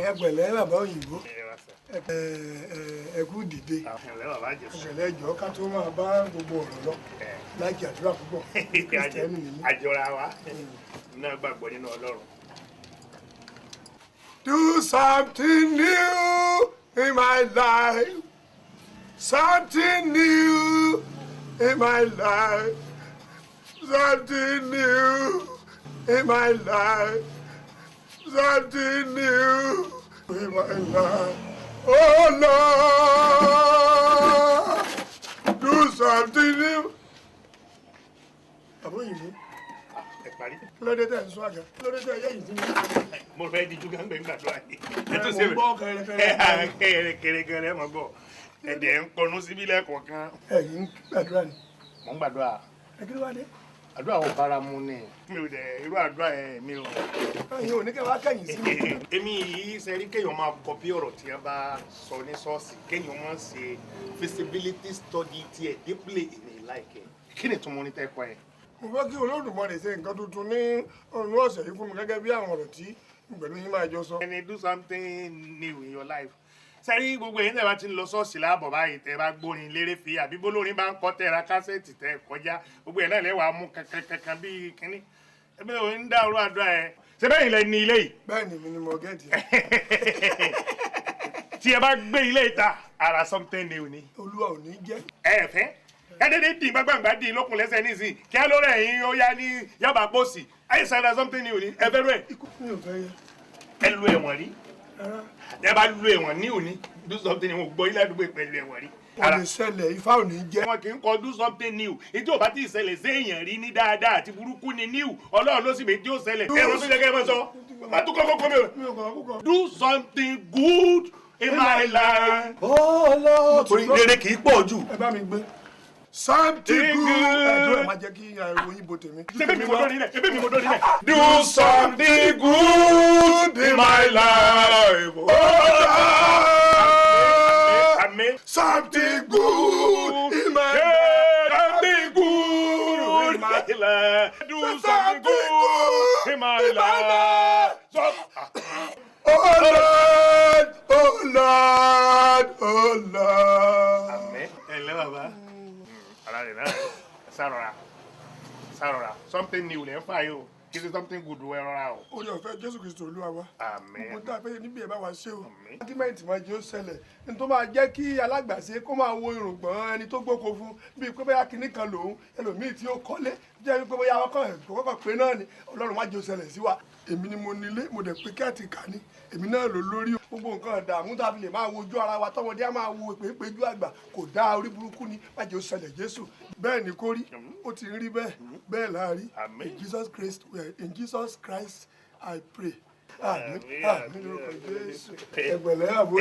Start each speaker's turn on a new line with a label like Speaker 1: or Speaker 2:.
Speaker 1: Ẹgbẹ̀lẹ́ bàbá òyìnbó. Ẹkú dìde. Ẹgbẹ̀lẹ́ ẹjọ́ ká tó máa bá gbogbo ọ̀rọ̀ lọ. Láìkí àdúrà púpọ̀. Kristẹni nìyí.
Speaker 2: Àjọra wa náà gbàgbọ́ nínú Ọlọ́run.
Speaker 1: Do something new in my life. Something new in my life. Something new in my life. Something new in my life. Oh Lord, do something new. Àbó yìí
Speaker 2: Ẹ parí.
Speaker 1: lóde tẹ̀ ń sọ àgà lóde tẹ̀ yẹ yìí sí mi.
Speaker 2: Mo fẹ́ di ju gángan gbàdúrà yìí.
Speaker 1: Mo gbọ́
Speaker 2: Kẹ̀rẹ̀kẹ̀rẹ̀ mọ̀ gbọ́. Ẹ̀dẹ̀ ń kọnu síbí lẹ́ẹ̀kọ̀ọ̀kan.
Speaker 1: Ẹ̀yin gbàdúrà ni.
Speaker 2: Mo ń gbàdúrà.
Speaker 1: Ẹ kí ló wá dé?
Speaker 2: Àdúrà ò bára mu ni. Mi ò dẹ̀ irú àdúrà yẹn mi ò.
Speaker 1: Ẹ̀yin ò ní kẹ́ wá kẹ́yìn sí mi.
Speaker 2: Èmi yìí ṣe rí kéèyàn máa kọpí ọ̀rọ̀ tí wọ́n bá sọ ní ṣọ́ọ̀ṣì kéèyàn máa ṣe feasibility study tiẹ̀ deeply in a like. Kí ni túmọ̀ ní tẹ́kọ̀ yẹn?
Speaker 1: Mo fẹ́ kí Olódùmarè ṣe nǹkan tuntun ní ọ̀nà ọ̀sẹ̀ yìí fún mi gẹ́gẹ́ bí àwọn ọ̀rọ̀ tí pẹ̀lú yín máa jọ sọ.
Speaker 2: And do something new in your life. Sẹ́rí gbogbo èyí tẹ́ bá ti ń lọ ṣọ́ọ̀ṣì láàbọ̀ báyìí tẹ́ bá gbórin léré fi àbí bólórin bá ń kọ́ tẹ́ ra kásẹ̀tì tẹ́ kọjá gbogbo ẹ̀ náà lẹ́wàá mú kankan bíi kínní. Ẹbí ò ń dá orú àdúrà ẹ̀. Ṣé bẹ́ẹ̀ ilẹ̀ ní ilé yìí?
Speaker 1: Bẹ́ẹ̀ ni mi ni mo gẹ́ẹ̀tì.
Speaker 2: Tí ẹ bá gbé ilé ìta ara something new ni.
Speaker 1: Olúwa ò ní jẹ́.
Speaker 2: Ẹ fẹ́ kádédé dì gbàgbàgbà dì lókun lẹ́sẹ̀ nísìnyí kí á lórí ẹ̀yìn ó yá ní Yaba Pósì ayé sára something new ni ẹ fẹ́ rú ẹ̀.
Speaker 1: Ikú mi ò fẹ́ yẹ.
Speaker 2: Ẹ lu ẹ̀wọ̀n rí. Ẹ bá lu ẹ̀wọ̀n ní òní do something new gbọ́ ilé àdúgbò pẹ̀lú ẹ̀wọ̀n rí.
Speaker 1: Kò lè ṣẹlẹ̀ Ifá ò ní jẹ́.
Speaker 2: Wọn kì í kọ do something new ètò ò bá ti ṣẹlẹ̀ séèyàn rí ní dáadáa àti burúkú ni new Ọlọ́run ló sì méjì ó ṣẹlẹ̀ ẹ̀rọ tó jẹ́ kẹ́ ẹ máa sọ àtúkọ̀ kọ́kọ́ mi ò.
Speaker 1: Mi ò kọ̀ púpọ̀.
Speaker 2: Do something good in my life.
Speaker 1: Oh Lord.
Speaker 2: Orí rere kì í pọ̀ jù.
Speaker 1: Ẹ bá mi gbé. Something good. Ẹ̀dùn ẹ̀ máa jẹ́ kí ìròyìn bo tèmi.
Speaker 2: Ṣebí mi mo dórí rẹ̀, ṣebí mi mo dórí rẹ̀. Do something good in my life. Oh Lord. Amen.
Speaker 1: Something good in my life.
Speaker 2: Something good in my life. Do something good in my life.
Speaker 1: Oh Lord, oh Lord, oh Lord.
Speaker 2: Amen. Ẹ ǹlẹ́ bàbá. Ara rẹ̀ náà sárọ̀ra something new lẹ́ ń fà yìí o kí ni something good wẹ́ rọra o.
Speaker 1: Orí ọ̀fẹ́ Jésù Kristo Olúwa wa.
Speaker 2: Amen.
Speaker 1: Mo dá pé níbi ẹ̀ bá wa ṣe o.
Speaker 2: Amen.
Speaker 1: Ágímẹ́ǹtì máa jẹ́ ó ṣẹlẹ̀. Ní tó máa jẹ́ kí alágbàṣe kó máa wo irùngbọ̀n ẹni tó gbóko fún bíi pé bóyá kinní kan lòun ẹlòmíì tí ó kọ́lé jẹ́ wípé bóyá ọkọ̀ pé náà ni Ọlọ́run má jẹ́ ó ṣẹlẹ̀ sí wa. Èmi ni mo nílé mo dẹ̀ pé kẹ́ẹ̀tì kà ní èmi náà ló lórí gbogbo nǹkan ìdààmú tàbí lè máa wojú ara wa tọmọdé á máa wo ìpéjú àgbà kò dá orí burúkú ni má jẹ́ ó ṣẹlẹ̀ Jésù bẹ́ẹ̀ ni kó rí ó ti rí bẹ́ẹ̀ bẹ́ẹ̀ láàrí in Jesus Christ I pray. Àmín àmín lórúkọ Jésù ẹgbẹ̀lẹ́ àbúrò.